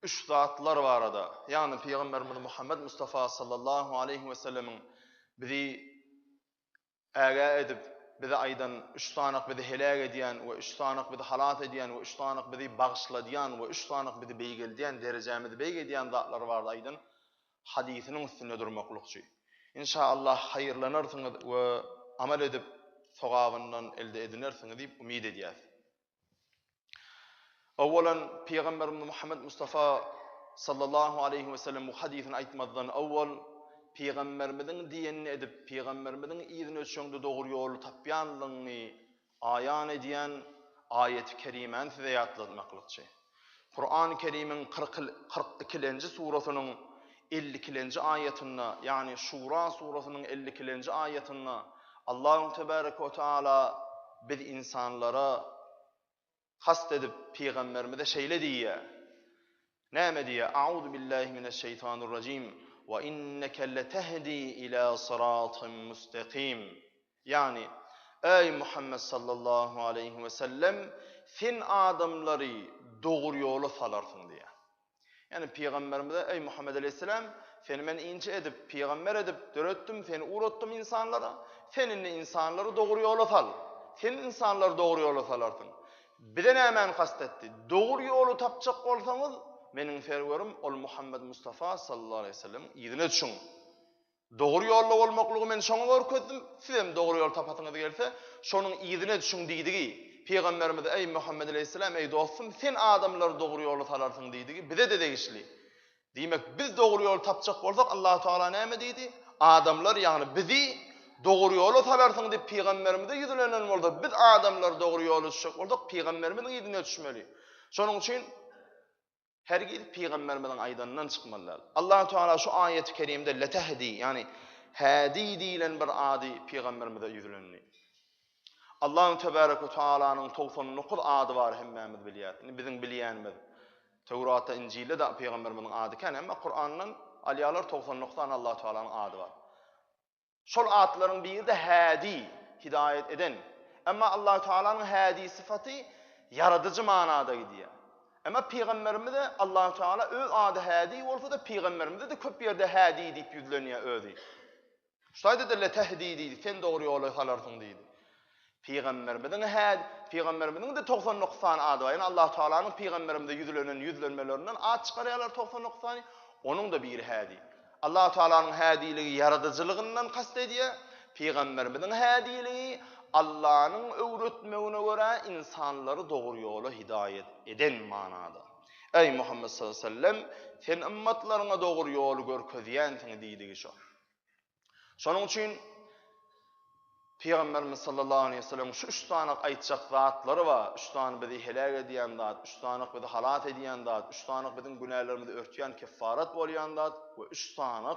üç zatlar var arada. Yani Peygamberimiz Muhammed Mustafa sallallahu aleyhi ve sellemin bizi äge edip bizi aydan üç tanak bizi helak ediyen ve üç tanak bizi halat ediyen ve üç tanak bizi bağışladiyan ve üç tanak bizi beýgeldiyen derecemizi beýgediyen zatlar var aydan hadisinin üstünde durmaklykçy. İnşallah hayırlanarsınız ve amel edip sowabyndan elde edinersiňiz diýip umid edýäs. Awwalan Peygamberimiz Muhammed Mustafa sallallahu aleyhi ve sellem bu hadisini aýtmazdan awwal Peygamberimizin diýenini edip Peygamberimizin ýüzüne öçüňde dogry ýoly tapýanlygyny aýan edýän ayet-i kerimeni size ýatlatmaklykçy. Kur'an-ı Kerim'in 42-nji surasynyň 52-nji aýatyna, ýani Şura surasynyň 52-nji aýatyna Allahu tebaraka ve taala biz insanlara hast edip Peygamberimize şeýle diýýär. Näme diýär? Auzu billahi mineşşeytanirracim. Ve inneke letehdi ila sıratın müstakim. Yani ey Muhammed sallallahu aleyhi ve sellem sen adamları doğru yola salarsın diye. Yani Peygamberimize ey Muhammed aleyhisselam seni men ince edip peygamber edip dörettim, seni uğratdım insanlara. Seninle insanları doğru yola sal. Sen insanları doğru yola salarsın. Bir de hemen kastetti. Doğru yolu tapacak olsanız menin ferwerim ol Muhammed Mustafa sallallahu aleyhi ve sellem ýüzüne düşün. Doğru ýolda bolmaklygy men şoňa görkezdim. Sizem doğru ýol tapasyňyz gelse, şonuň ýüzüne düşün diýdigi. Peygamberimiz ey Muhammed aleyhisselam ey dostum sen adamlary doğru ýolda salarsyň diýdigi. Bize de degişli. Diýmek biz doğru ýol tapjak bolsak Allah Taala näme diýdi? Adamlar ýagny bizi doğru ýola salarsyň diýip Peygamberimize ýüzlenen boldy. Biz adamlar doğru ýola düşjek bolsak Peygamberimiziň ýüzüne düşmeli. Şonuň üçin hergiz Peygamberimizin aydandan çıkmalılar. Allah Teala şu ayet-i kerimde letehdi yani hadi diýilen bir ady Peygamberimize ýüzlenýär. Allah Tebaraka Taala'nın 99 ady var hemmemiz bilýär. Bizim bilýänimiz Tewratda, İncil'de de Peygamberimizin ady kan, ama Kur'an'dan alýalar 99 tane Allah Teala'nın ady var. Şol atlaryň biri de hadi, hidayet eden. Ama Allah Teala'nın hadi sıfaty yaradıcı manada gidiyor. Ama Peygamberimize Allah Teala öz adı hadi bolsa da Peygamberimize de köp ýerde hadi diýip ýüzlenýär özi. Şaýda da letehdi diýdi, sen dogry ýola salarsyň diýdi. Peygamberimizin de 99 tane adı var. Yani Allah Teala'nın Peygamberimize yüzlenmelerinden ad çykarýarlar 99 tane. Onun da biri hadi. Allah Teala'nın hadiligi yaradıcılığından kast edýär. Peygamberimizin hadiligi Allah'ın öwretmegine göre insanları doğru yola hidayet eden manada. Ey Muhammed sallallahu aleyhi ve sellem sen ümmetlerine doğru yolu görkezýänsiň diýdigi şo. Şonuň üçin Peygamberimiz sallallahu aleyhi ve sellem şu üç tane aýtjak zatlary var. Üç tane bizi helak edýän zat, üç tane bizi halat edýän zat, üç tane bizim günahlarymyzy örtýän kefarat bolýan zat we üç tane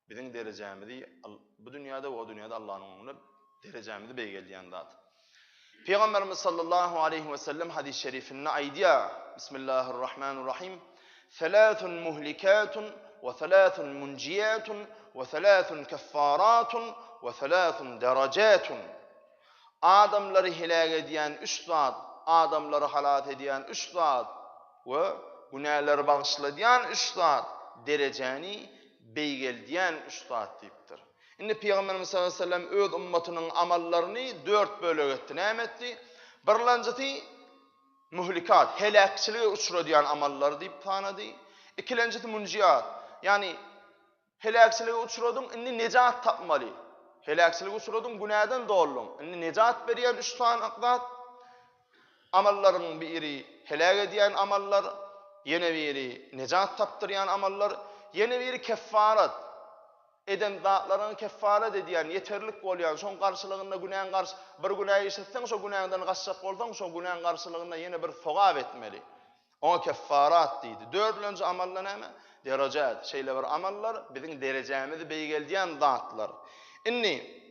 bizim derecemizi bu dünýäde we o dünýäde Allah'ın önünde derecemizi beýgeldiýän zat. Peygamberimiz sallallahu aleyhi ve sellem hadis-i şerifinde aýdýar. Bismillahirrahmanirrahim. Thalathun muhlikatun ve thalathun munjiyatun ve thalathun keffaratun ve thalathun derajatun. Adamları helak edýän üç zat, adamları halat edýän üç zat ve günahları bağışladýan üç zat dereceni beýgeldiýän üç zat diýipdir. Indi Peygamberimiz sallallahu aleyhi ve sellem öz ümmetinin amallarını 4 bölek etdi. Näme etdi? Birinjisi muhlikat, helakçylyga uçradýan amallar diýip tanady. Ikinjisi munjiyat, yani helakçylyga uçradyň, indi nejat tapmaly. Helakçylyga uçradyň, günahdan doldun. Indi nejat berýän üç tane zat amallaryň biri helak edýän amallar, ýene biri nejat tapdyrýan amallar, ýene biri keffarat. Eden zatlaryň kefaret edýän, yeterlik bolýan, şoň garşylygynda günahyn bir günah işletseň, şo günahdan gaçjak bolsaň, şo günahyn garşylygynda ýene bir sowab etmeli. Oňa kefarat diýdi. Dördüncü amallar näme? Derajat, şeýle bir amallar biziň derecemizi beýgeldiýän zatlar. Inni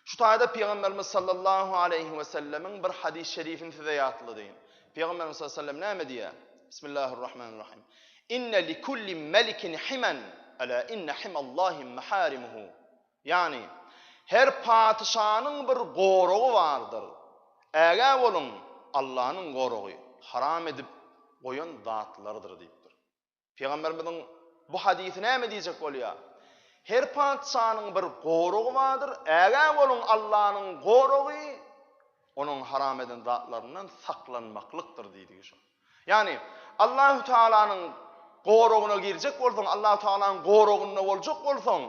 şu taýda Peygamberimiz sallallahu aleyhi ve sellemin bir hadis-i şerifini size ýatladyň. Peygamberimiz sallallahu aleyhi ve sellem näme diýär? Bismillahirrahmanirrahim. İnne likulli melikin himan ala inna himallahi maharimuhu. Yani her padişanyň bir goragy bardyr. Äge bolun Allah'ın goragy haram edip goýan zatlardyr diýipdir. Peygamberimizin bu hadisi näme diýjek bolýar? Her paçanyň bir gorugy bardyr. Äger bolun Allah'nyň gorugy onun haram eden zatlarından saklanmaklykdyr diýdi şu. Yani Allahu Teala'nın goruguna girecek bolsaň, Allahu Teala'nın gorugunda boljak bolsaň,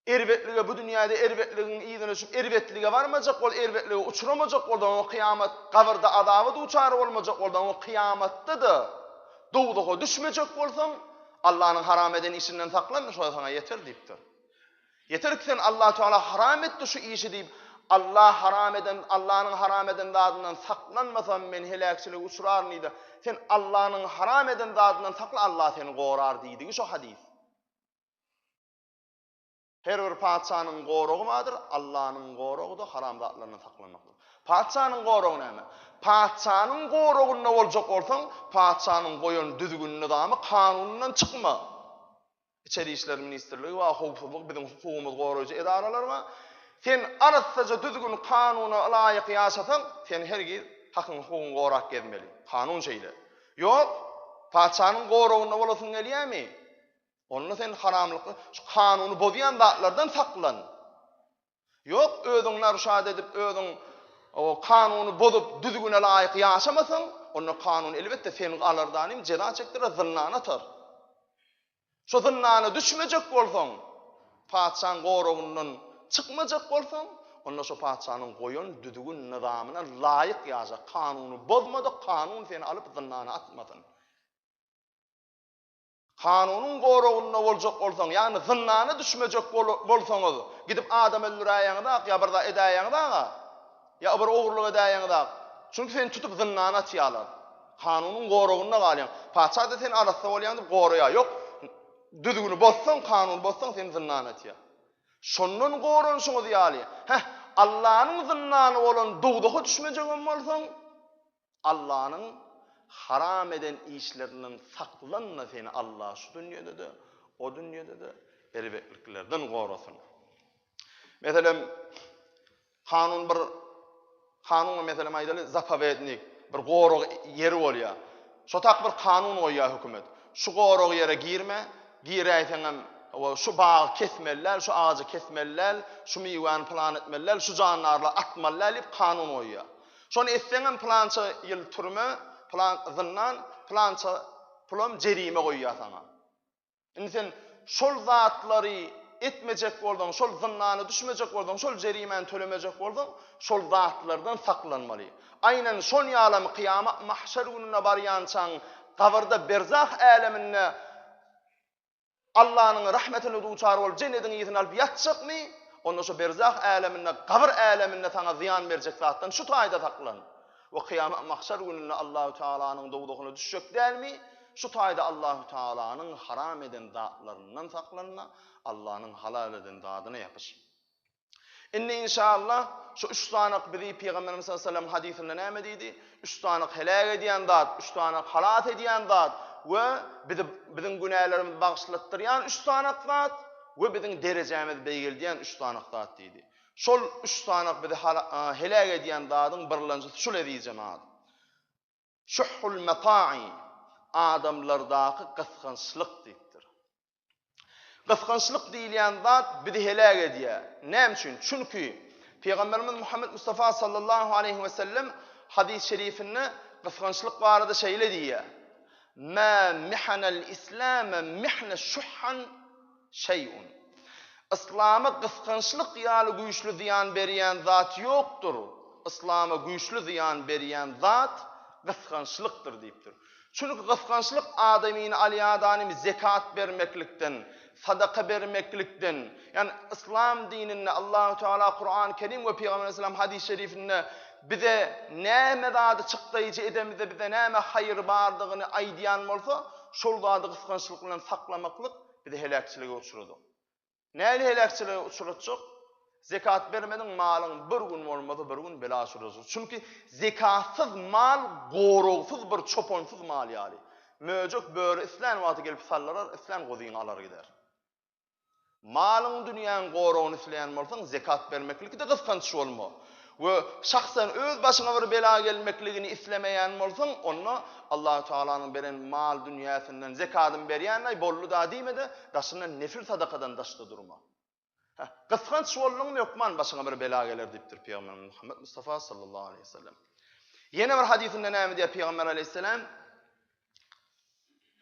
erbetlige bu dünýäde erbetligiň ýygyny düşüp erbetlige barmajak bol, erbetlige uçuramajak boldan o kıyamet gabrda adaby da uçar bolmajak boldan o kıyamatda da dowdaga düşmejek bolsaň, Allah'nın haram eden işinden saklan, şo sana yeter diýipdir. Yeter ki sen Allah Teala haram etdi şu işi diýip Allah haram eden, Allah'ın haram eden zadından saklanmasan men helakçılık uçurar neydi? Sen Allah'ın haram eden zadından sakla, Allah seni gorar diýdi şu hadis. Her bir paçanyň gorugy vardır, Allah'ın gorugy da haram zatlarından saklanmakdyr. Paçanyň gorugy näme? Paçanyň gorugunda boljak bolsaň, paçanyň goýan düzgün nizamy kanundan çykma. İçeri işler ministerligi we hukuklyk biziň hukukymyz goraýjy edaralar var. Sen arassaja düzgün kanuna laýyk ýaşasaň, sen hergiz hakyň hukukyň gorak gelmeli. Kanun şeýle. Ýok, paçanyň gorugunda bolasyň gelýärmi? Onda sen haramlykly, şu kanuny bozýan zatlardan saklan. Ýok, özüň narşad edip, özüň o kanuny bozup düzgüne laýyk ýaşamasaň, onda kanun elbetde seni alardanym ceza çekdirer, zynnan atar. Şu zynnana düşmejek bolsaň, paçanyň gorugundan çykmajak bolsaň, onda şu paçanyň goýan düzgün nizamyna laýyk ýaşa, kanuny bozmada, kanun seni alyp zynnana atmasyn. Kanunyň gorugunda boljak bolsaň, ýani zynnana düşmejek bolsaňyz, gidip adam öldüräýäňde, ýa bir da edäýäňde, ýa bir ogurlyk edäýäňde, çünki sen tutup zynnana atýarlar. Kanunyň gorugunda galýan. Paça da sen arasda bolýandy, goruya ýok. Düzgünü bozsaň, kanun bozsaň sen zynnana atýar. Şondan goran şoňy diýýär. Allah'ın zynnany bolan dowdaga düşmejegen bolsaň, Allah'ın haram eden işlerinden saklanma seni Allah şu dünýede de, o dünýede de erbetliklerden gorasyn. Mesela kanun mesela aýdaly zapovednik bir gorug ýeri bolýar. Şo tak bir kanun goýýar hökümet. Şu gorug ýere girme, giräýseňem şu bağı kesmeller, şu ağacı kesmeller, şu meyveni plan etmeller, şu canlarla atmaller diýip kanun goýýar. Şonu etseňem plança ýyl türme, plan zynnan, plança pulum jerime goýýar sana. Indi sen şol zatlary etmejek bolsaň, şol zynnany düşmejek bolsaň, şol jerimeni tölemejek bolsaň, şol zatlardan saklanmaly. Aynen şol ýalam kıyamat mahşer gününe barýançaň, gabrda berzah alemine Allah'ın rahmetini duçar ol, cennetin ýetini alyp ýatjakmy? Onda şu berzah alemine, gabr alemine sana ziyan berjek zatdan şu taýda saklan. O kıyamet mahşer gününe Allahu Teala'nın dowdugyna düşjek dälmi? Şu taýda Allahu Teala'nın haram eden zatlarından saklanma, Allah'ın halal eden zadyna ýapyş. Indi inşallah şu üç tanak bizi Peygamberimiz sallallahu aleyhi ve sellem hadisinde näme diýdi? Üç tanak helak edýän zat, üç tanak halat edýän zat we biziň günälerimizi bagşlatdyrýan üç tanak zat we biziň derejemizi beýgildiýän üç tanak zat diýdi. Şol üç tanak bizi helak edýän zatyň birlenjisi şol edi jemaat. Şuhul mata'i, adamlardaky gysgançlyk diýipdir. Gysgançlyk diýilýän zat bizi helak edýär. Näme üçin? Çünki Peygamberimiz Muhammed Mustafa sallallahu aleyhi ve sellem hadis-i şerifinde gysgançlyk barada şeýle diýär. Ma mihnal islam mihna şuhhan şey'un. İslam'a gysgançlyk ýaly güýçlü ziyan berýän zat ýokdur. İslam'a güýçlü ziyan berýän zat gysgançlykdyr diýipdir. Çünki gysgançlyk adamyny alýadanymy zekat bermeklikden, sadaka bermeklikden, yani İslam dininde Allahu Teala Kur'an-ı Kerim ve Peygamber sallallahu aleyhi ve sellem hadis-i şerifinde bize näme zady çykdyjy edemizde bize näme hayır bardygyny aýdýan bolsa, şol zady gysgançlyk bilen saklamaklyk bizi helakçylyga uçurady. Näme helakçylyga uçuratjak? Zekat bermediň malyň bir gün bolmasa bir gün bela sürüjek. Çünki zekatsız mal gorugsyz bir çoponsuz mal ýaly. Möjük böre islan wagty gelip sallarar, islan gozyny alar gider. Malyň dünýäň gorugyny isleýän bolsaň zekat bermeklikde gysgançy bolma. we şahsen öz başyna bir bela gelmekligini islemeýän bolsaň, onu Allah Taala'nın beren mal dünýäsinden zekatyn berýän bollu da diýmedi, daşyndan nefir sadakadan daşda durma. Kıskanç bolluň ýokman başyna bir bela geler diýipdir Peygamber Muhammed Mustafa sallallahu aleyhi ve sellem. Yine bir hadisinde näme diýär Peygamber aleyhisselam?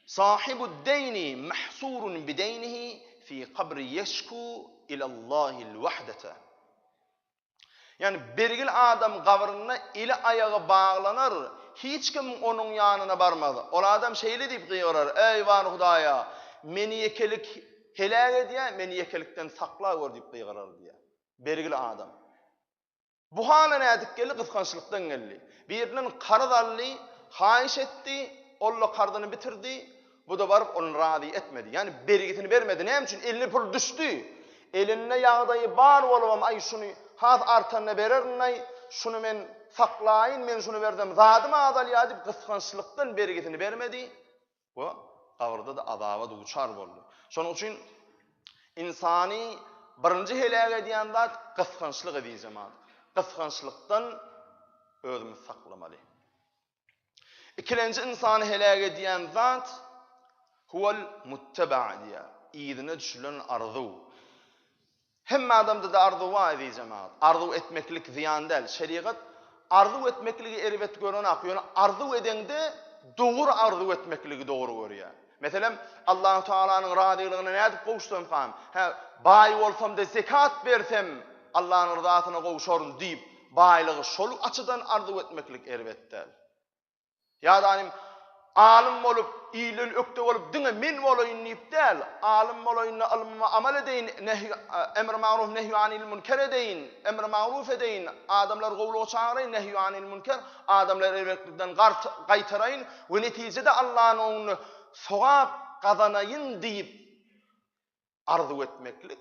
Sahibud deyni mahsurun bideynihi fi qabri yeşku ilallahil vahdete. Yani bergil adam gabrına ile ayağı bağlanar, hiç kim onun yanına barmadı. O adam şeyli deyip gıyorar, ey var Hudaya, meni yekelik helak ediye, meni yekelikten sakla gör deyip gıyorar diye. Bergil adam. Bu hale ne edik geldi? Kıskançlıktan geldi. Birinin karadalli, haiş etti, olla kardını bitirdi, bu da varıp onu radi etmedi. Yani bergitini vermedi. Ne için? Elini pul düştü. Eline yağdayı bar olmam, ay şunu has artanına berernay, şunu men saklayın, men şunu verdim. Zadım adal ya deyip kıskançlıktan bergitini vermedi. Bu kavurda da azaba duçar boldu. Şonun için insani birinci helak ediyen zat kıskançlık edeceğim adı. Kıskançlıktan özümüz saklamalı. İkinci insanı helak ediyen zat huvel mutteba' diye. İyidine düşülen arzu. Hem adamda da arzu var edeceğim adı. Arzu etmeklik ziyan değil. Şeriat arzu etmekliği eribet gören akıyor. Arzu edende doğru arzu etmekliği doğru görüyor. Mesela Allah Teala'nın radiliğine ne edip kavuştum kan? Bay olsam da zekat versem Allah'ın rızasına kavuşurum deyip baylığı şolu açıdan arzu etmeklik elbette. Ya da hani alim olup, iyilin ökte olup, dine min olayın deyip değil, alim olayın amel edeyin, emr-i ma'ruf nehyü anil münker edeyin, emr-i ma'ruf edeyin, adamlar qovluğu çağırayın, nehyü anil münker, adamlar elbetlikten qaytarayın ve neticede Allah'ın onu sogap kazanayın deyip arzu etmeklik.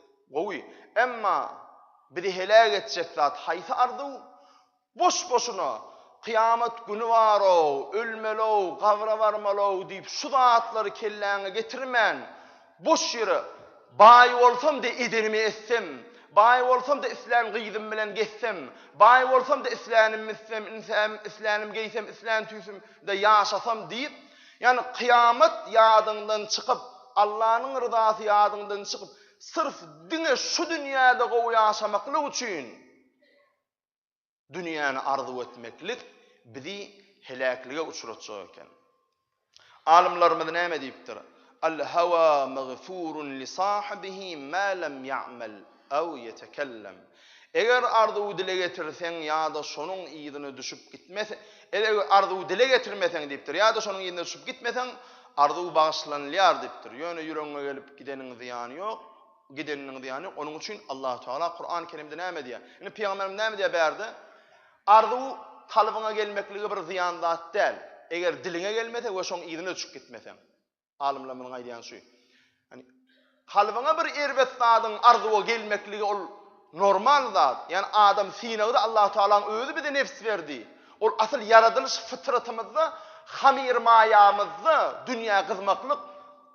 Emma bir helak edecek zat hayta arzu, boş boşuna kıyamet günü var o, ölmelo, kavra varmalo deyip şu zatları kelleğine getirmen, boş yeri, bay olsam da idenimi etsem, bay olsam da İslam gıydım bilen geçsem, bay olsam da İslam'ım giysem, İslam tüysem de yaşasam deyip, yani kıyamet yadından çıkıp, Allah'ın rızası yadından çıkıp, sırf dine şu dünyada o yaşamaklık için dünyanı arzu etmeklik bizi helaklığa uçuratacak. Alimlerimiz ne deyiptir? El-hava mağfurun li sahibihi ma lem ya'mel ev yetekellem. Eğer arzu dile getirsen ya da şonun iyidine düşüp gitmesen, eğer arzu dile getirmesen deyiptir ya da şonun iyidine düşüp gitmesen arzu bağışlanılyar deyiptir. Yani yüreğine gelip gidenin ziyanı yok. Gidenin ziyanı yok. Onun için Allah Teala Kur'an-ı Kerim'de ne diyor? Yani Peygamberimiz ne diyor berdi? Arzu kalbına gelmekliği bir ziyan zat değil. Eğer diline gelmese ve şonun iyidine düşüp gitmesen. Alimlerin aydayan şu. Yani kalbına bir erbet zatın arzuya gelmekliği ol normal zat. Yani adam sinagda Allah Teala'nın özü bir de nefs verdi. O asıl yaratılış fıtratımızda, hamir mayamızda dünya kızmaklık,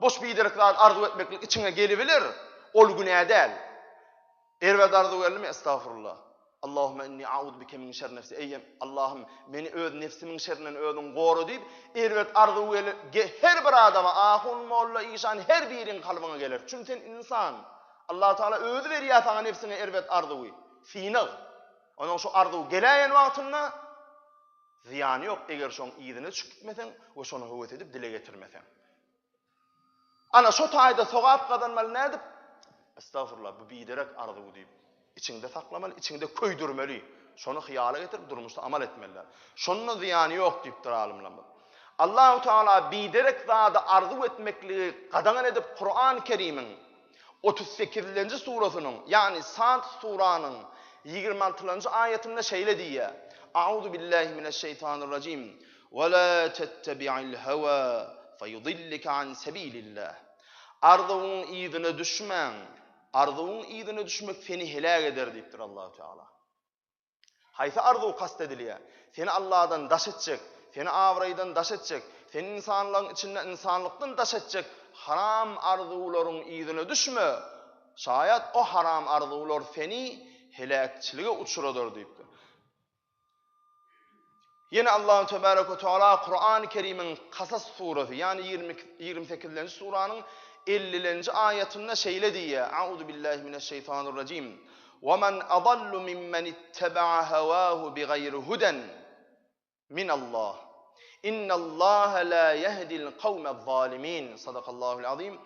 boş bir iderek zat arzu etmeklik içine gelebilir. Ol günah değil. Erbet arzu geldi mi? Estağfurullah. Allahümme inni a'udhu bike min şerri nefsi. Ey Allah'ım beni öz nefsimin şerrinden özün koru deyip ervet arzu gelir. Her bir adama ahun molla işan her birin kalbine gelir. Çünkü sen insan. Allah Teala özü veriyor sana nefsine ervet arzuyu. Sinag. Onun şu arzu geleyen vaktinde ziyanı yok. Eğer şonun iyiliğine çıkıp gitmesen ve şunu hüvet edip dile getirmesen. Ana şu tayda sogap kazanmalı ne edip? Estağfurullah bu biderek arzu deyip. İçinde saklamalı, içinde köydürmeli. Şonu hıyala getirip durmuşta amal etmeliler. Şonun ziyanı yok deyiptir alimler. Allah-u Teala biderek zada arzu etmekliği kadan edip Kur'an-ı Kerim'in 38. surasının yani Sad suranın 26. ayetinde şeyle diye. A'udhu billahi mineşşeytanirracim. Ve la tettebi'il heva feyudillike an sebilillah. Arzu'nun iyidine düşmen. Arzu'nun iyidine düşmek seni helak eder deyiptir Allah-u Teala. Haysa arzu kastediliyor. Seni Allah'dan daş edecek, seni avraydan daş edecek, seni insanlığın içinden insanlıktan daş edecek haram arzuların iyidine düşme. Şayet o haram arzular seni helakçılığa uçuradır deyiptir. Yine Allahu Tebaraka ve Teala Kur'an-ı Kerim'in Kasas suresi yani 28. suranın 50. ayetinde şeyle diye: Euzu billahi mineşşeytanirracim. Ve men adallu mimmen ittaba'a havahu bighayri huden min Allah. İnnallâhe lâ yehdil kavmez zalimin. Sadakallahul azim.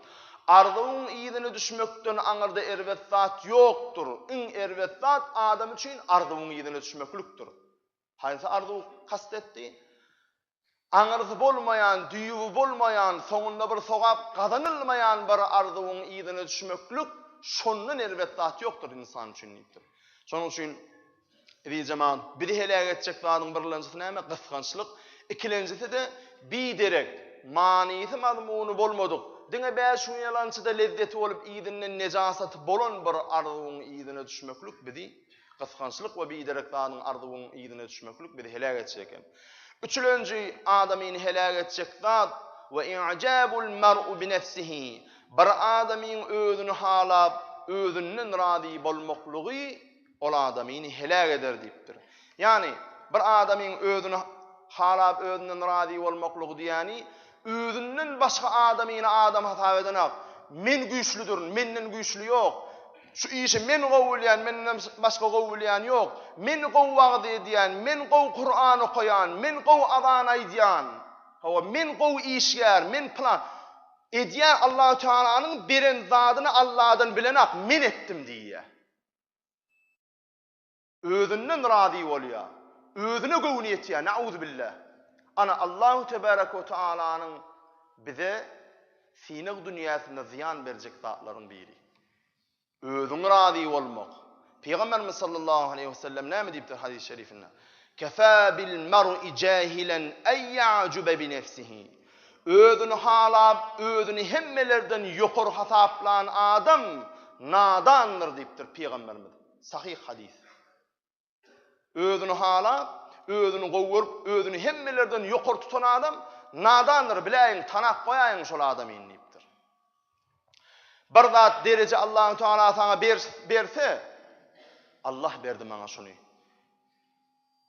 Ardıň ýygyny düşmekden aňyrda erbet zat ýokdur. Iň erbet zat adam üçin ardyň ýygyny düşmeklikdir. Haýsy ardy kastetdi? Aňyrdy bolmaýan, düýübi bolmaýan, soňunda bir sogap gazanylmaýan bir ardyň ýygyny düşmeklik, şondan erbet zat ýokdur insan üçin diýipdir. Şonuň üçin bir jaman bir helak etjek zatyň birlenjisi näme? Gysgançlyk. İkilenjisi de biderek, manisi mazmuny bolmadyk. Diňe bäş ýalançyda lezzeti bolup ýygynyň nejasaty bolan bir ardyň ýygyny düşmeklik bizi gysgançlyk we biderek zatyň ardyň ýygyny düşmeklik bizi helak etjek. Üçüncü adamyny helak etjek zat we i'jabul mar'u bi nefsihi. Bir adamyň özüni halap, özünden radi bolmaklygy ol adamyny helak eder diýipdir. Yani bir adamyň özüni halap özünden radi bolmaklygy diýeni özünden başga adamyny adam hatap edenek. Men güýçlüdür, menden güýçlü ýok. Şu işi men gowulýan, menden başga gowulýan ýok. Men gowwagdy diýen, men gow Kur'an okuyan, men gow azan aýdýan. Hawa men gow işgär, men plan edýän Allah Teala'nın beren zadyny Allah'dan bilenek men etdim diýe. Özünden radi bolýar. Özüne gowun etýär. Nauzu billah. Ana Allahu Tebaraka ve Teala'nın bize sinek dünyasında ziyan berjek zatlaryň biri. Özüň radi bolmak. Peygamberimiz sallallahu aleyhi ve sellem näme diýipdir hadis-i şerifinde? Kefâ bil mar'i jahilen ay ya'jube bi nefsihi. Özüni halap, özüni hemmelerden ýokary hasaplan adam nadandır diýipdir Peygamberimiz. Sahih hadis. Özüni halap, özüni gowurup, özüni hemmelerden ýokary tutan adam nadandır. Bileýin, tanak goýaýyn şol adamy diýipdir. Bir zat derece Allah Teala sana berse, Allah berdi bana şunu.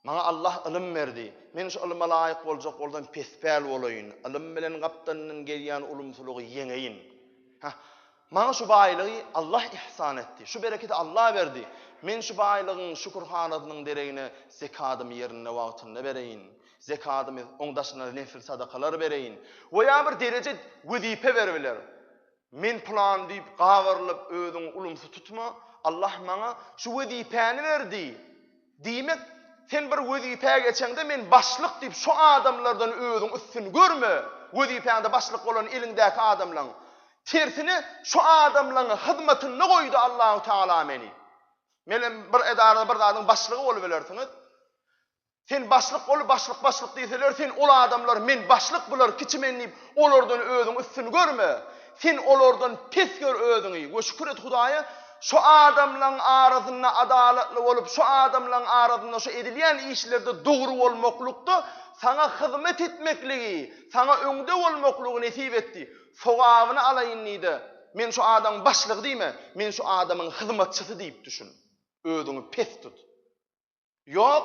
Bana Allah ilim berdi. Men şu ilime laýyk boljak boldan pespäl bolaýyn. Ilim bilen gapdanyň gelýän ulumsulugy ýeňeýin. Bana şu baýlygy Allah ihsan etdi. Şu bereketi Allah berdi. Men şu baýlygyň şükürhanatynyň deregine zekatymy ýerine wagtynda bereýin. Zekatymy oňdaşyna nefil sadakalar bereýin. We ýa bir derece wezipe berbiler. Men plan diýip gawrylyp özüň ulumsy tutma. Allah bana şu wezipeni berdi. Diýmek sen bir wezipe geçende men başlyk diýip şu adamlardan özüň üstün görme. Wezipende başlyk bolan elindäki adamlaryň tersine şu adamlaryň hyzmatyny goýdy Allahu Teala meni. Menen bir edarada bir zadyň başlygy bolup bilersiňiz. Sen başlyk bolup başlyk diýseler, sen ol adamlar men başlyk bular kiçimen diýip olardan özüň üstün görme. Sen olardan pes gör özüňi. We şükür et Hudaýa şu adamlaryň arasyna adalatly bolup, şu adamlaryň arasyna şu edilýän işlerde dogry bolmaklykda sana hyzmat etmekligi, sana öňde bolmaklygy nesip etdi. Sogabyny alaýyn diýdi. Men şu adam başlyk diýme, men şu adamyň hyzmatçysy diýip düşün. Özüňi pes tut. Ýok,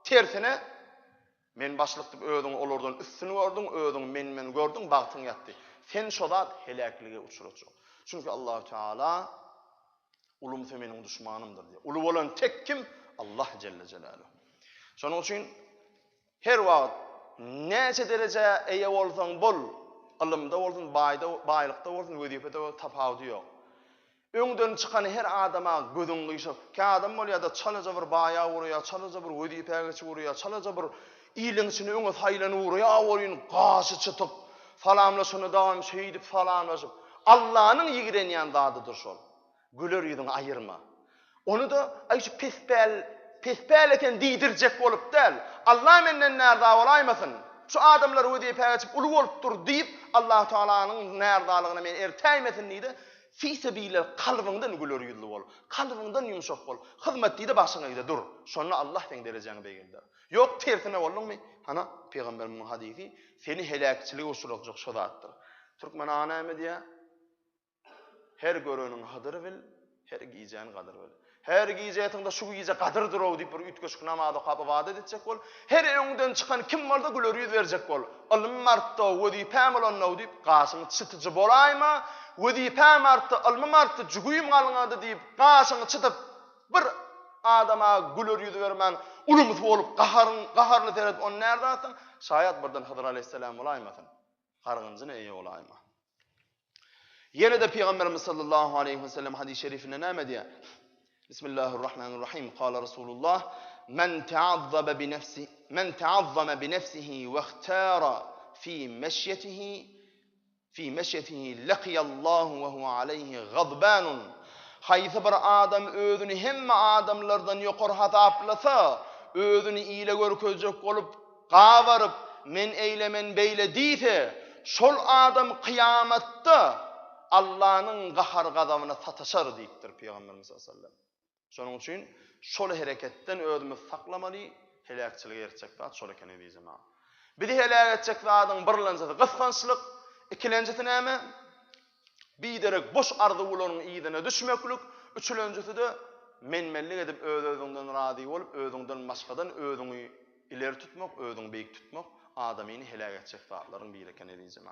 tersine men başlyk diýip özüň olardan üstüni gördüň, özüň men gördüň, bagtyň ýatdy. Sen şu zat helaklige uçurajak. Çünkü Allah Teala ulumsa meniň düşmanymdyr diýär. Ulu bolan tek kim? Allah Celle Celaluhu. Şonuň üçin her wagt näçe derece eýe bolsaň bol, ilmde bolsun, baýlykda bolsun, wezipede tapawuty ýok. Öňden çykan her adama gözüň gyşyp, ki adam bolýar da çalaja bir baýa urýar, çalaja bir wezipege geçip urýar, çalaja bir iýliňçini öňe saýlany urýar, bolýan gaşy çytyp, salamlaşyny dawam şeýdip salamlaşyp, Allah'nın ýigrenýän zadydyr şol. Güler ýüzüň aýyrma. Onu da şu pespäl eken diýdirjek bolup del. Allah menden näde bolaýmasyn. Şu adamlar wezipege geçip ulu bolupdyr diýip Allah Teala'nın närdalagyny men ertäýmesin diýdi. Fi sebiler kalbyňdan güler ýüzlü bol. Kalbyňdan ýumşak bol. Hyzmat diýdi başyňa ýa dur. Şonu Allah teň derejäňi beýildir. Ýok tersine boldyňmy? Hana Peýgamberiň hadisi seni helakçylyga uçurajak şu zatdyr. Türkmenana näme diýär? Her göreniň hadyry bil, her giýjäni gadyr bil. Her gijeetinde şu gije gadyrdyr o diýip bir ütgeşik namazda gapy wada edecek bol. Her öňünden çykan kim bolsa güler ýüz berjek bol. Alym martda wezipem bolan o diýip gaşyny çytyjy bolayma, wezipem artdy, alym martdy juguýym galňady diýip gaşyny çytyp bir adama güler ýüz bermen, ulumuz bolup gaharly teret on näde atyn? Şaýat birden Hyzyr aleyhisselam bolaýmasyn. Gargynjyny eýe bolaýma. Yine de Peygamberimiz sallallahu aleyhi ve sellem hadis-i şerifinde näme diýär? Bismillahirrahmanirrahim. Qala Rasulullah: "Men ta'azzama bi nefsihi ve ikhtara fi meşyetihi laqiyallahu ve huve aleyhi gazbanun." Haýsy bir adam özüni hemme adamlardan ýokary hataplasa, özüni iyile görkezjek bolup gawaryp men eýlemen beýle diýse, şol adam kıyamatda Allah'ın gahar gazabına sataşar diýipdir Peygamberimiz sallallahu aleyhi ve sellem. Şonuň üçin şol hereketden özümiz saklamaly, helakçylyk erçek zat şol ekeni diýjem. Biri helak etjek zatyň birlenjesi gysgançlyk, ikilenjisi näme? Biderek boş ardy bolanyň ýygyna düşmeklik, üçlenjisi de menmenlik edip öz-özüňden razy bolup, özüňden başgadan özüňi ileri tutmak, özüňi beýik tutmak adamyny helak etjek zatlaryň biri ekeni diýjem.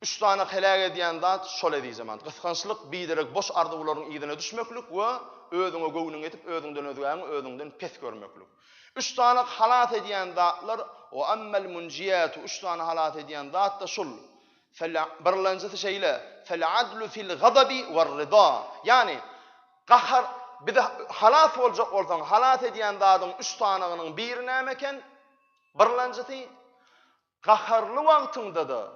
Üç tane helak edýän zat şol diýjem. Gysgançlyk, biderek boş ardy bolanyň ýygyna düşmeklik we özüňe göwnüň etip özüňden özgäni özüňden pes görmeklik. Üç tane halat edýän zatlar o ammel munjiyat, üç tane halat edýän zat da şol. Birlenjisi şeýle fel adlu fil gadabi wer rida. Yani gahar bir de halat boljak bolsaň halat edýän zatyň üç tanagynyň biri nämeken? Birlenjisi gaharly wagtynda da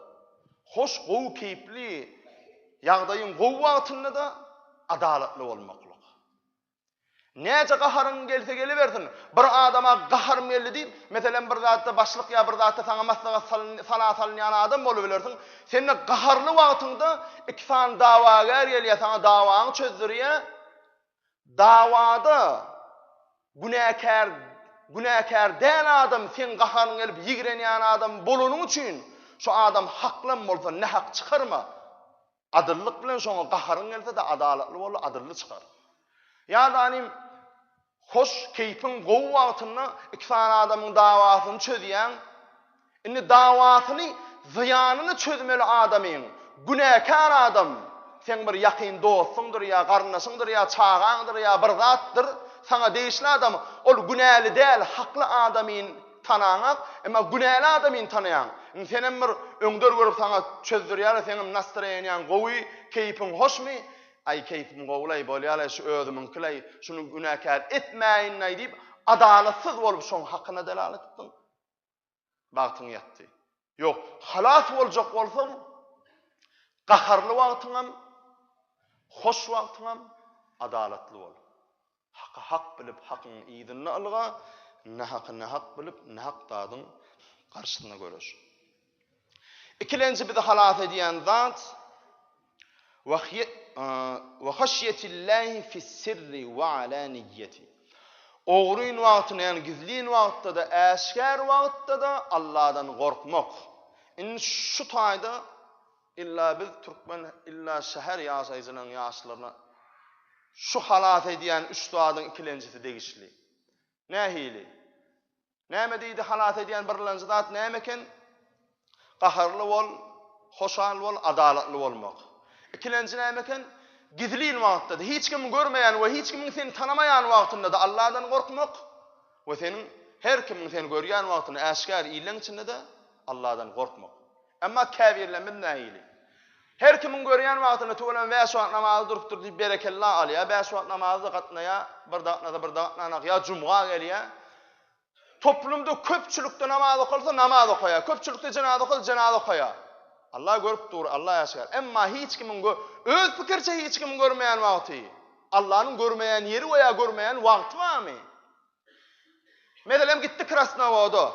hoş gowy keypli ýagdaýyň gowy wagtynda da adalatly bolmaklyk. Näçe gaharyň gelse gelibersin. Bir adama gahar melli diýip, meselen bir zatda başlyk ýa bir zatda saňa maslaga salat alýan adam bolup bilersiň. Senin gaharly wagtynda iki san dawagar gelýär, saňa dawaňy çözdürýär. Dawada günäkär däl adam sen gaharyň gelip ýigrenýän adam bolanyň üçin şu adam haklan bolsa ne hak çıkarma. Adıllık bilen şoňa gaharyň gelse de adalatly bolup adylly çykar. Ýa-da hoş keyfin gowy wagtynda iki tane adamyň dawasyny çözýän, indi dawasyny ziyanyny çözmeli adamyň, günäkär adam, sen bir ýakyn dostsyňdyr ýa garnaşyňdyr ýa çağaňdyr ýa bir zatdyr, sana değişli adam, ol günäli däl, hakly adamyň tanaňak, emma günäli adamyň tanaýan. Senem bir öňder görüp sana çözdürýär, senem nastroýenýan gowy, keyfin hoşmy? Ay keyfim gowlay bolýar, şu özümiň kilay, şunu günäkär etmäýin diýip adalatsyz bolup şoň hakyna delalet etdiň. Wagtyň ýetdi. Ýok, halas boljak bolsaň, gaharly wagtyň hem, hoş wagtyň hem adalatly bol. Hakka hak bilip hakyň ýygyny alga, nahakyny hak bilip nahak dadyň garşysyna göreş. İkilenji bir de halat edýän zat ve haşyetillahi fi's-sirri ve alaniyeti. Ogryň wagtyny, yani gizliň wagtda da, äşkär wagtda da Allah'dan gorkmak. Şu taýda illa biz Türkmen, illa şäher ýaşaýjynyň ýaşlaryna şu halat edýän üç dadyň ikilenjisi degişli. Nähili? Näme diýdi halat edýän birlenji zat nämeken? Gaharly bol, hoşal bol, adalatly bolmak. İkilenji nämeken? Gizliň wagtda da, hiç kim görmeýän we hiç kim seni tanamaýan wagtynda da Allah'dan gorkmak we senin her kim seni görýän wagtyny äşkär ýylyň içinde de Allah'dan gorkmak. Emma käbirlenme nähili? Her kimin görýän wagtyny töwelen we şu namazy durupdyr diýip berekella alýar, beş wagt namazy gatnaýa, bir daqna ýa jumga gelýär. Toplumda köpçülükde namaz okulsa namaz okuýar, köpçülükde cenaza okulsa cenaza okuýar. Allah görüp dur, Allah ýaşar. Emma hiç kimin öz pikirçe hiç kimin görmeýän wagty. Allah'ın görmeýän ýeri we ýa görmeýän wagty barmy? Meselem gitdi Krasnovod'a.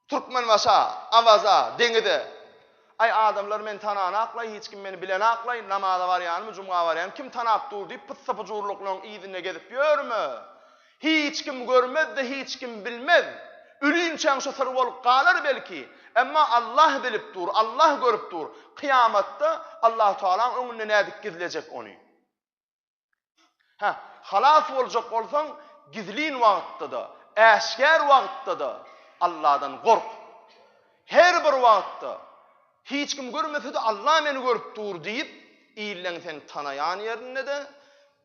Türkmen başa, Avaza, deňide. Ay adamlar men tanana aklay, hiç kim meni bilen aklay, namaza barýanmy, jumga barýan, kim tanap dur diýip pıtsapıcurlyklaryň ýygyna gelip ýörmü? Hiç kim görmez de hiç kim bilmez. Ülünçän şu sır bolup galar belki. Emma Allah bilip dur, Allah görüp dur. Kıyamatda Allah Teala öňüne nädik gizlejek onu. Halas boljak bolsaň gizlin wagtda, äşkär wagtda Allah'dan gork. Her bir wagtda hiç kim görmese de Allah meni görüp dur diýip iýleň sen tanayan ýerinde de,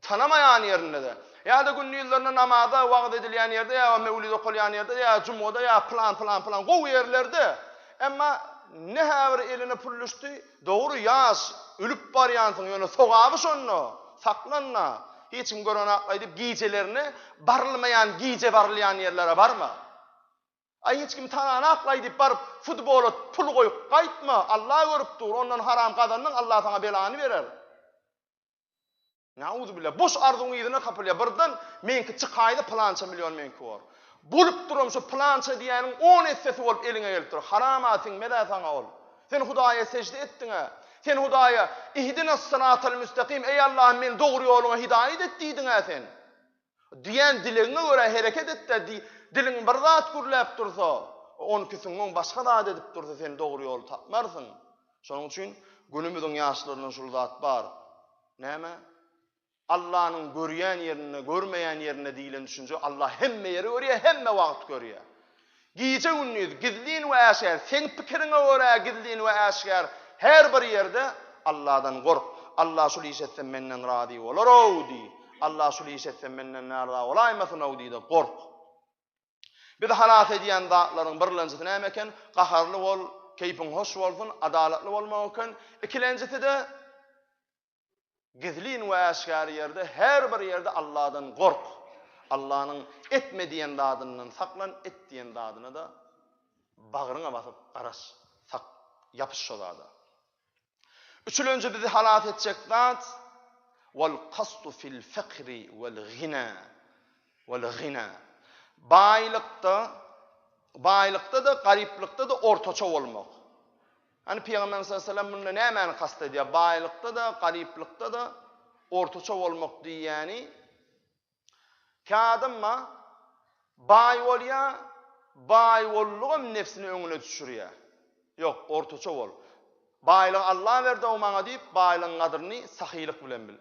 tanamayan ýerinde de. Ya da günni ýyllarynda namaza wagt edilýän ýerde, ya mevlid okulýan ýerde, ya jumuda, ya plan gowy ýerlerde. Emma ne häwir eline pulluşdy, dogry ýaş, ölüp barýansyň ýöne sogaby şonno, saklanma. Hiç kim görana aýdyp giýjelerini barylmayan, giýje barylýan ýerlere barma. Ay hiç kim tanana aýdyp baryp futbola pul goýup gaýtma. Allah görüp dur, ondan haram kazandyň, Allah sana belany berer. Nauzu billah. Boş arzuň ýerine kapylýar. Birden menki çykaýdy plança milyon menki bar. Bulup durum şu plança diýäniň 10 essesi bolup eliňe gelip dur. Haramatyň meda saňa ol. Sen Hudaýa secde etdiňe. Sen Hudaýa ihdinas sıratal müstakim, ey Allah men dogry ýoluňa hidayet et diýdiňe sen. Diýen dileňe görä hereket etdi. Diliň bir zat gürläp dursa, on kisiň başga zat edip dursa sen dogry ýol tapmarsyň. Şonuň üçin günümüziň ýaşlaryna şol zat bar. Näme? Allah'ın görýän ýerini, görmeýän ýerini diýilen düşünje, Allah hemme ýeri görýär, hemme wagt görýär. Giýje günnüz, gizlin we äşkär, sen pikiriňe görä gizlin we äşkär, her bir ýerde Allah'dan gork. Allah şol işetse menden rady bolar owdy. Allah şol işetse menden narda bolaýmasyn owdy de gork. Bir de halat edýän zatlaryň birlenjisi näme eken? Gaharly bol, keypiň hoş bolsun, adalatly bolmak eken. Ikilenjisi de gizlin we äşkär ýerde, her bir ýerde Allah'dan gork. Allah'nyň etmediýän dadynyň saklan, etdiýän dadyna da bagyryňa basyp garaş, yapyş şolada. Üçüncü bizi halat edecek zat wal qasdu fil fakri wal ghina. Baýlykda da, garyplykda da ortaça bolmak. Hani Peygamber sallallahu aleyhi ve sellem bunu näme kast edýär? Baýlykda da, garyplykda da ortaça bolmak diýýäni kadamma baý bolýar, baý bollugam nefsini öňüne düşürýär. Yok, ortaça bol. Baýlyk Allah berdi o maňa diýip baýlygyň gadyryny sahylyk bilen bil.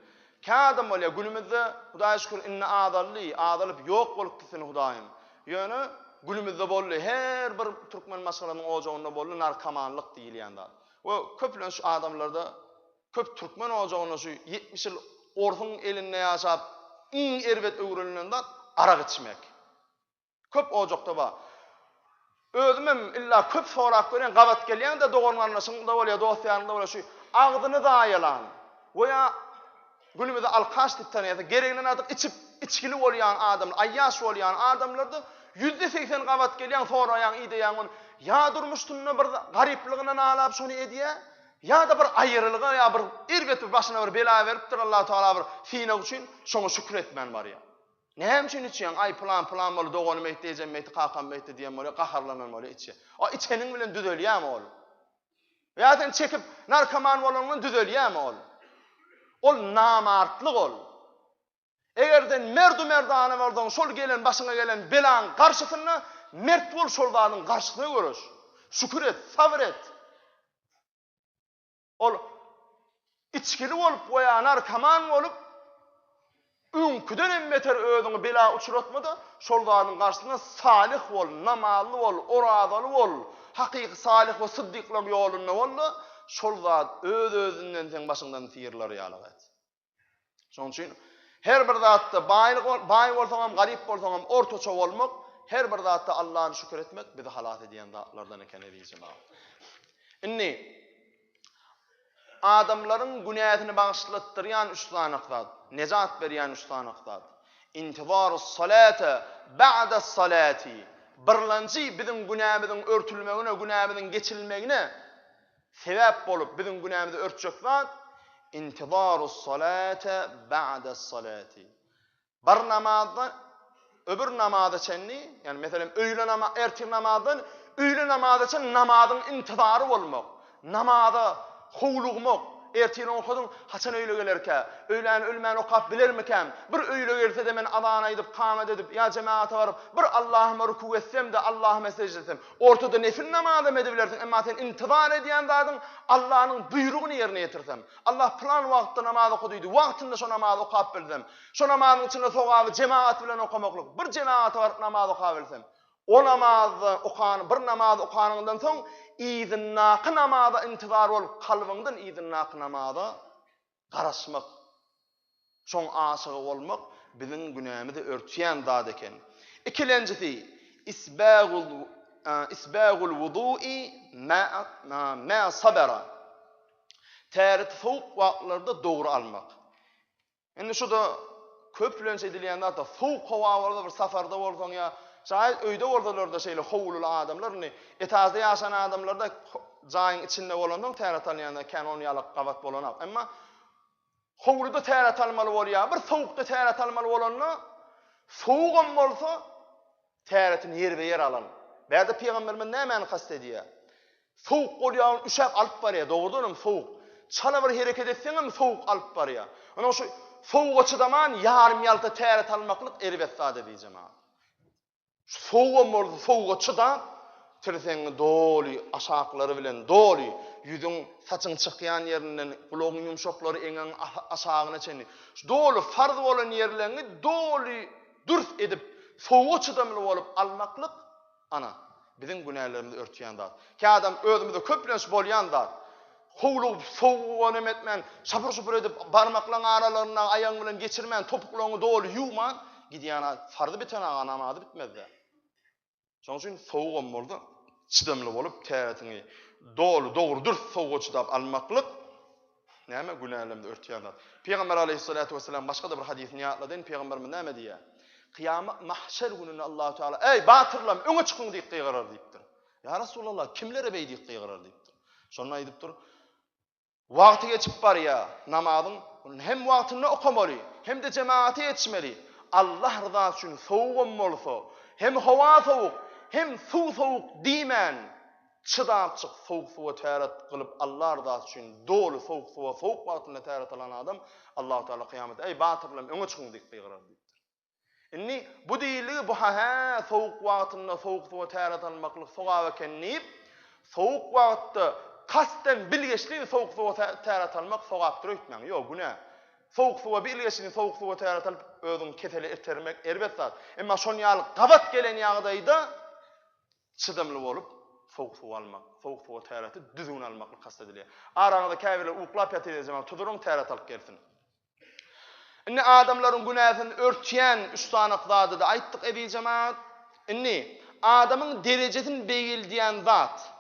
Kadam bolýar günümizde Hudaýa şükür inne adalyp ýok bolup gitsin Hudaýym. Ýöne günümizde bolly her bir türkmen maşgalanyň ojagynda bolly narkomanlyk diýilýän zat. O köplen şu adamlarda köp türkmen ojagynda şu 70 ýyl orhun elinde ýaşap erbet öwrülenden zat arak içmek. Köp ojakda bar. Özümem illa köp sorak gören gabat gelýän de dogurmanlaşyňda bolýar, dosýanynda bolýar şu agdyny daýalan. Goýa günümizde alkaş diýip tanýar. Gereginden adyk içip içkili bolýan adam, aýyaş bolýan adamlarda %80 gabat gelýän soraýan ideýän on ya durmuşdyna bir garyplygyna alap şonu edýär, ya da bir aýrylyga ya bir erbet başyna bir bela beripdir Allah Taala bir sine üçin şoňa şükür etmän barýar. Näme üçin içýän? Ay plan bol dogany meýtejem meýti qakan meýti diýen bolýar, gaharlanan bolýar içe. O içeniň bilen düzelýärmi ol? Ya sen çekip narkoman bolanyň düzelýärmi ol? Ol namartlyk ol. Egerden merdana bolsaň, şol gelen başyňa gelen belan garşysyna mert bol, şol zadyň garşysyna görüş. Şükür et, sabr et. Ol içkili bolup, goýa narkoman bolup öňküden beter özüňi bela uçuratmada, şol zadyň garşysyna salih bol, namazly bol, oradaly bol, hakyky salih we sıddyklıq ýolunda bolda, şol zat öz-özünden sen başyňdan tiyirler ýalyk. Şoň üçin her bir zatda baý bolsaňam, garyp bolsaňam ortaça bolmak, her bir zatda Allah'a şükür etmek bizi halat edýän zatlardan eken edýän. Inni adamlaryň günähini bagyşlatdyrýan üç zanyklar, nejat berýän üç zanyklar. İntizarus salata ba'da salati. Birlenji biziň günähimiziň örtülmegine, günähimiziň geçirilmegine sebäp bolup biziň günähimizi örtjek zat intizarus salata ba'da salati. Bir namazda öbür namaza çenni, yani mesela öýle namazı, ertir namazdan öýle namaza çen namazyň intizary bolmak, namaza howlugmak, ertiğini okudun, haçan öyle gelerke, öğlen ölmen okap bilir mikem? Bir öyle gelse de men adana edip, kamet edip, ya cemaate varıp, bir Allah'ıma ruku etsem de Allah'ıma secde etsem. Ortada nefil namazı edebilirsin, ama sen intizar ediyen zadın Allah'ın buyruğunu yerine getirsem. Allah plan vakti namaz okuduydu, vaktinde şu namazı okap bilsem. Şu namazın içinde soğabı cemaat bilen okamaklık, bir cemaate varıp namaz okabilsem. O namazı okan, bir namaz okanından soň izin nakı namaza intizar olup kalbından izin nakı namaza garaşmak, şoň aşıgy bolmak biziň günämizi örtýän zat eken. İkilenjisi isbagul wudu'i ma sabara. Täret soğuk wagtlarda dogry almak. Indi şuda köplençe edilýän zat da soğuk hawalarda bir safarda bolsaň ya şayet öýde bolsalar da şeýle howlul adamlar, etazda ýaşan adamlar da jaýyň içinde bolandan täret alýanda kanonyalyk gabat bolanap. Emma howluda täret almaly bolýar, bir soğukda täret almaly bolanna soğugam bolsa täretini yer alan. Bäde Peýgamberimiz nämäni kast edýär? Soğuk bolýan uşak alyp barýar, dogrudanam soğuk. Çala bir hereket etseňem soğuk alyp barýar. Ana şu soğuğa çıdaman yarım ýalta täret almaklyk erbet zat diýjem. Soğuğa çıdan, tirseňi doli, aşaklary bilen doli, yüzüň saçyň çykýan ýerinden, gulagyň ýumşaklary eňen aşagyna çenli. Doli farz bolan ýerlerini doli dürst edip, soğuğa çıdamly bolup almaklyk ana biziň günälerimizi örtýän zat. Ki adam özümizde köplenç bolýan zat. Howlup soğuğan emetmen, şapur edip barmaklaryň aralaryna aýaň bilen geçirmen, topuklaryny doli ýuwman, gidýän farzy biten namazy bitmezdi. Şoň üçin soğuk boldy, çydamly bolup täretini dogry dürst soğuğa çydap almaklyk näme günälerimizi örtýän zat. Peýgamber aleyhissalatu vesselam başga da bir hadisini ýatladyň. Peýgamberimiz näme diýär? Kıyamet mahşer gününe Allah Teala ey batırlam öňe çykyň diýip gıýgarar diýipdir. Ya Rasulullah kimlere bey diýip gıýgarar diýipdir. Şonu aýdypdyr. Wagty geçip barýa namazyň hem wagtyny okamaly hem de cemaate ýetişmeli. Allah rızasy üçin soğuk bolsa hem hawa soğuk hem suw soğuk diýmän çydap çyk soğuk suwa täret kılıp Allah rızasy üçin dolu soğuk suwa soğuk wagtynda täret alan adam Allah Teala kıyametde ey batırlam öňe çykyň diýip gıýgarar diýipdir. Inni bu diýiligi bu soğuk wagtynda soğuk suwa täret almaklyk sowab ekenip soğuk wagtda kasten bilgeçli soğuk suwa täret almak sowapdyr öýtmäň. Ýok, günä. Soğuk suwa bilgeçli soğuk suwa täret alyp özüň keseli ettirmek erbet zat. Emma şonýalyk gabat gelen ýagdaýda çydamly bolup soğuk suwa almak, soğuk suwa täreti düzgün almakly kast edilýär. Araňyzda käbirler uklap ýatyr zaman tuduruň täret alyp gelsin. Inni adamlaryň günäsini örtýän üç tanyk zady da aýtdyk ebi jemaat. Inni adamyň derejesini beýildiýän zat.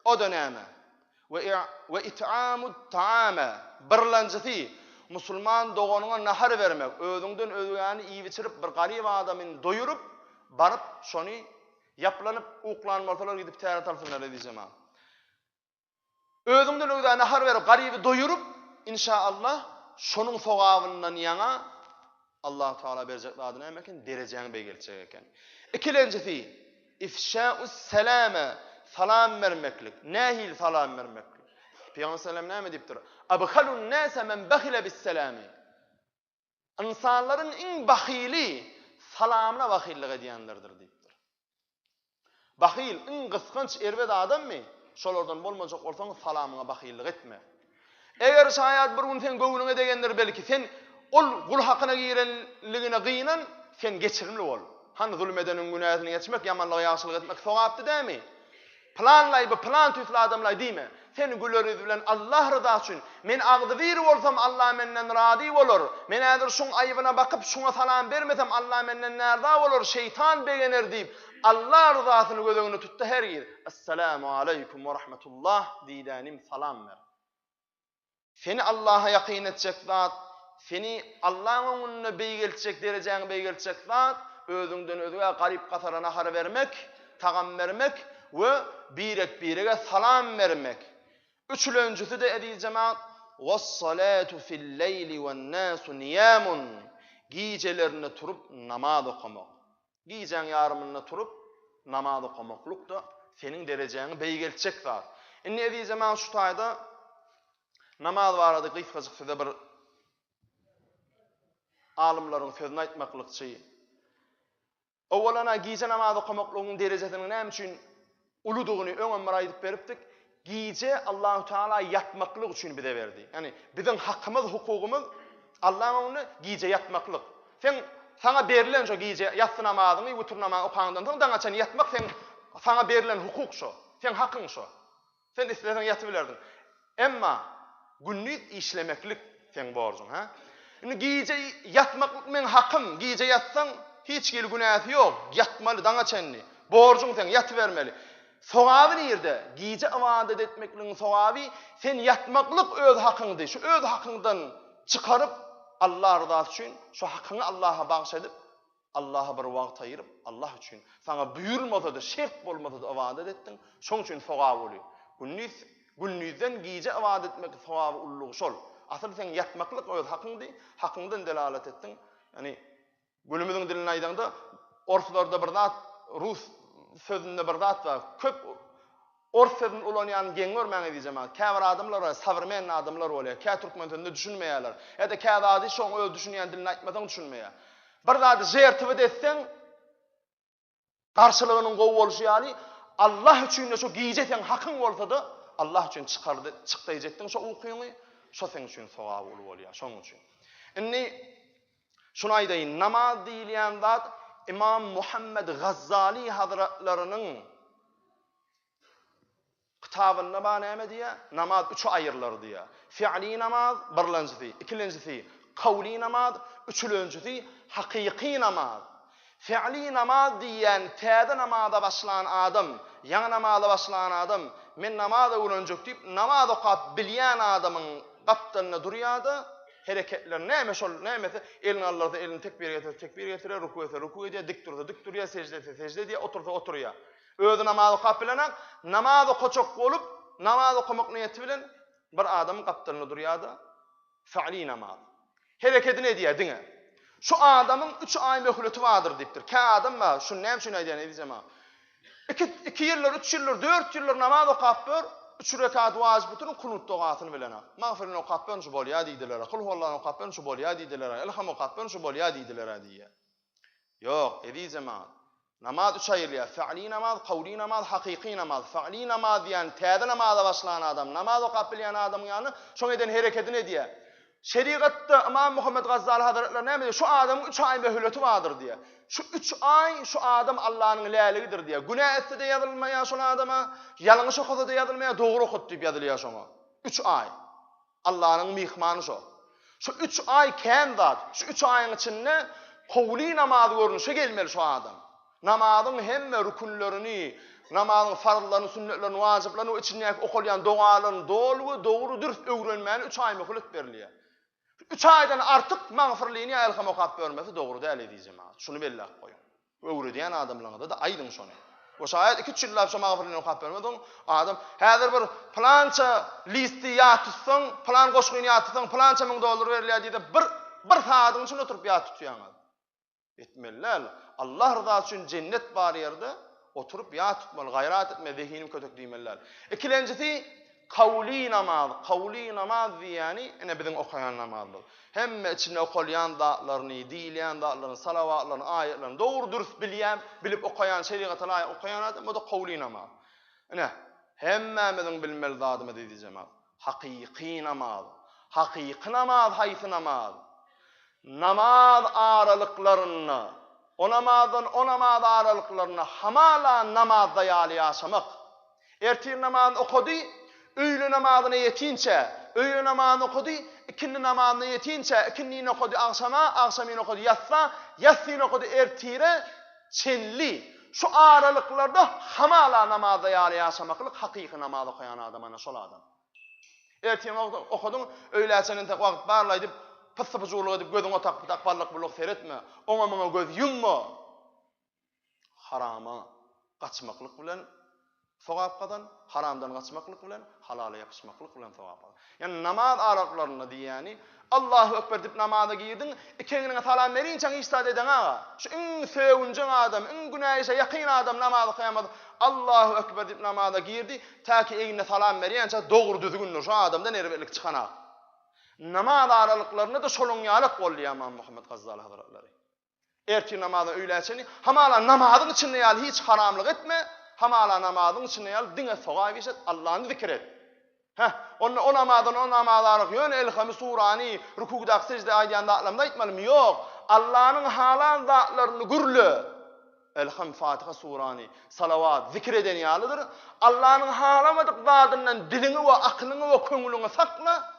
O dönemi ve it'amut ta'ama birlenjisi musulman doganyna nahar bermek, özüňden özüňi iý biçirip bir garyp adamyny doýurup baryp şonu yaplanıp uklanmasalar gidip täret alsınlar diýjem. Özüňden özüňi nahar berip garyby doýurup inşaallah şonuň sowabyndan ýana Allah Taala berjek zady näme eken? Derejäňi beýgeljek eken. İkilenjisi ifşa'us salama, salam vermeklik. Nähil salam vermeklik? Peýgamber sallam näme diýipdir? Abkhalun nase men bakhila bis salami. İnsanlaryň iň bahili salamına bahillik edýänlerdir diýipdir. Bahil iň gysganç erbet adammy? Şolardan bolmajak bolsaň salamyna bahillik etme. Eger şaýat bir gün sen göwüňe degendir belki sen ol gul hakyna girenligine gynan sen geçirimli bol. Han zulmedenin günäsini geçmek, yamanlygy ýaşylyk etmek sowapdy dämi? Planlayıp plan tüsli adamlar diýme. Sen gülleri bilen Allah rızasy üçin men agdy bir bolsam Allah menden rady bolar. Men häzir şoň aýybyna bakyp şoňa salam bermesem Allah menden närda bolar, şeytan begener diýip Allah ryzasyny gözüňe tutdy her ýer. Assalamu aleykum we rahmetullah diýdanim salam ver. Seni Allah'a yakyn etjek zat, seni Allah'ın önüne beýgeljek derejäňe beýgeljek zat, özüňden özüňe garyp gasara nahar bermek, tagam bermek we birege salam vermek. Üçüncüsü de edi cemaat was-salatu fil-leyli wen-nasu niyamun. Gecelerinde turup namaz okumak. Geceň ýarymynda turup namaz okumakluk da senin derejäňi beýgeljek zat. Indi edi cemaat şu taýda Namaz barada gysgaçyk bir alimlaryň sözüni aýtmaklykçy. Owalana gize namaz okamaklygyň derejesini näme üçin uludygyny öňe aýdyp beripdik. Gize Allahu Taala yatmaklyk üçin bize berdi. Yani biziň hakkymyz, hukukymyz Allah'ın onu gize yatmaklyk. Sen sana berilen şo gize yatsı namazyny, wutur namazy okandan soň daňa çan yatmak sana berilen hukuk şo. Sen hakyň şo. Sen isleseň yatyp bilerdin. Emma günnüz işlemeklik sen borjun, ha? Indi gize yatmaklyk men hakym, gize yatsaň hiç gel günäsi ýok. Yatmaly daňa çenni. Borjun sen yatyp bermeli. Sowaby ýerde gize ibadet etmekliň sowaby sen yatmaklyk öz hakyňdy. Şu öz hakyňdan çıkaryp Allah rızası üçin şu hakyny Allah'a bagş edip Allah'a bir wagt aýyryp Allah üçin sana buyurmasa da şert bolmasa da ibadet etdiň. Şoň üçin sowaby bolýar. Günnüzden gize ibadet etmek sowaby ullugy şol. Asıl sen yatmaklyk öz hakyňdy. Hakyňdan delalet etdiň. Yani günümüziň dilini aýdanda orflarda bir zat Rus sözünde bir zat var. Köp Ors sözünü ulanyan geň görmäň edýärem. Käbir adamlar var, sabrmen adamlar bolýar. Kä türkmen tilinde düşünmeýärler. Ýa-da kä zady şoň öz düşünýän dilini aýtmadan düşünmeýär. Bir zady jertip etseň garşylygynyň gowy bolşy ýaly Allah üçin şo giýjeten hakyň bolsa-da Allah üçin çykdy etdiň şo ukyňy şo sen üçin sowab bolýar. Şoň üçin. Indi şunu aýdaýyn, namaz diýilýän zat İmam Muhammed Gazzali hazratlarynyň kitabında bana näme diýär? Namaz 3'e aýrylar diýär. Fi'li namaz birlenjisi, ikilenjisi kawli namaz, üçlenjisi hakyky namaz. Fi'li namaz diýen täze namaza başlayan adam, ýa namaza başlayan adam, men namaza ulanjak diýip namaz okap bilýän adamyň gapdalyna durýardy. Hereketler näme şol nämesi elini allarda elini tekbir getirer, ruku eder, ruku eder, dik durýar, secde diýär, oturýar. Özü namaz okap bilenek, namaz okaçok bolup, namaz okamak niyeti bilen bir adam gapdalyna durýardy. Fi'li namaz. Hereketini edýär diňe. Şu adamyň 3 ay möhleti vardır diýipdir. Kä adam var, şu näme üçin aýdýan edýärem ha. 2 ýyllar, 3 ýyllar, 4 ýyllar namaz okap bir 3 rekat wajib bitirip kunut dogatyny bilenek. Magfirin okap ben şu bolýar diýdiler. Kul huwallahu okap ben şu bolýar diýdiler. Elham okap ben şu bolýar diýdiler diýär. Ýok, edýärem ha. Namaz 3 aýrylýar. Fi'li namaz, kawli namaz, hakyky namaz. Fi'li namaz diýen täze namaza başlayan adam, namaz okap bilýän adam ýany şoň eden hereketini edýär. Şeriatda İmam Muhammed Gazzali Hazretleri näme diýär? Şu adamyň 3 ay möhleti vardır diýär. Şu 3 ay şu adam Allah'ın laligidir diýär. Günah etse de ýazylmaýar şu adama, ýalňyş okasa da ýazylmaýar, dogry okut diýip ýazylýar şoňa. 3 ay. Allah'ın mihmany şo. Şu 3 ay kän zat, şu 3 aýyň içinde kowli namaz görnüşe gelmeli şu adam. Namazyň hemme rukunlaryny, namazyň farzlaryny, sünnetlerini, wajiplaryny içindäki okulýan dogalarny dogry dürüst öwrenmäni 3 ay möhlet berilýär. 3 aydan artık mağfirliğini elham okap görmesi doğru değil edeceğim. Şunu belli koyun. Öwre diyen adamlarına da aydın şonu. O şayet 2-3 yıllar şu mağfirliğini okap görmeden adam hazır bir plança listi yatırsan, plan koşkuyunu yatırsan, plança $1000 verilýär diýip bir saatın için oturup yatırtýan. Etmeliler. Allah rızası için cennet bar ýerde oturup yatırtmaly, gayrat etme, zihnim kötek diýmeliler. Ikilenjisi kawli namaz diýeni ene biziň okayan namazdyr. Hemme içinde okulyan zatlaryny, diýilýän zatlaryny, salawatlaryny, aýatlaryny dogry dürüst bilip okayan, şeriata laýyk okayan adam bu da kawli namaz. Ene hemmemiziň bilmeli zadymy diýeceğim. Hakyky namaz. Hakyky namaz haýsy namaz. Namaz aralyklaryny, o namaz aralyklaryny hamala namazda ýaly ýaşamak. Ertir namaz okudy, öýle namazyny ýetinçe, öýle namazyny okudy, ikindi namazyny ýetinçe, ikindini okudy akşamyny okudy ýatsyny okudy ertire, çenli. Şu aralyklarda hamala namazda ýaly ýaşamaklyk hakyky namaz okayan adamana şol adam. Ertire okudyň, öýläçeniň tek wagt barlaý diýip pıs-pısjuluk edip gözüň otak-takballyk buluk seretme. Oňa göz yumma. Harama gaçmaklyk bilen Sowap kazan, haramdan kaçmaklık bilen, halala yapışmaklık bilen sowap kazan. Yani namaz aralarına diýäni Allahu ekber dip namaza girdin, ikengine salam berinçe istat eden ağa. Şu en sevuncan adam, en günahişe yakın adam namazı kıyamadı. Allahu ekber dip namaza girdi, ta ki eğine salam berinçe doğru düzgün şu adamdan erbelik çıkan ağa. Namaz aralıklarına da şolunyalık bolýar Imam Muhammed Gazzali Hazretleri. Erki namazı öýläçeni, hamala namazın içinde ýaly hiç haramlyk etme, hamala namazın içinde ýaly dine sowap işet, Allah'ını zikir et. O namazlarık yön el-Hamis surani, rükûda secde aýdýanda aklamda aýtmalym ýok. Allah'ın halal zatlaryny gürlü. El-Ham Fatiha surani, salavat, zikir eden ýalydyr. Allah'ın halamadyk zatyndan dilini we aklyny we köňülüňi sakla.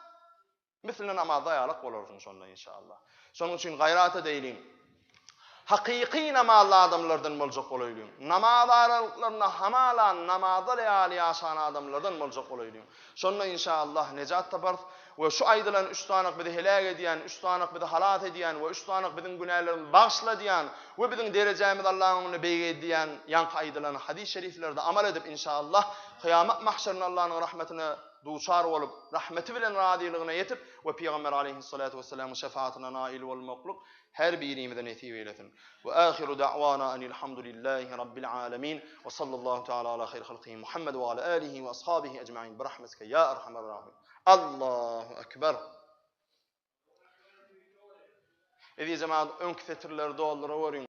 Mesela namazda ýalyk bolarsyň şonda inşallah. Şonuň üçin gaýrat edeýin. Hakiki namazlı adamlardan boljak bolaylyň. Namaz aralyklaryna hamala namazda ýaly ýaşan adamlardan boljak bolaylyň. Şonda inşallah nejat tapar we şu aýdylan 3 tanyk bizi helak edýän, 3 tanyk bizi halat edýän we 3 tanyk biziň günälerimizi bagşladýan we biziň derejemizi Allahyň beýge edýän ýanky aýdylan hadis şeriflerde amal edip inşallah kıyamet mahşerine Allah'ın rahmetine duçar olup rahmeti bilen radiyliğine yetip ve Peygamber aleyhissalatu vesselam'ın şefaatine nail ol makluk her birimizden nasip eylesin. Ve ahiru da'wana enilhamdülillahi rabbil alamin ve sallallahu teala ala hayr halqihi Muhammed ve ala alihi ve ashabihi ecmaîn bi rahmetike ya erhamer rahim. Allahu ekber. Edi cemaat ön küfetirleri dolduruvurun.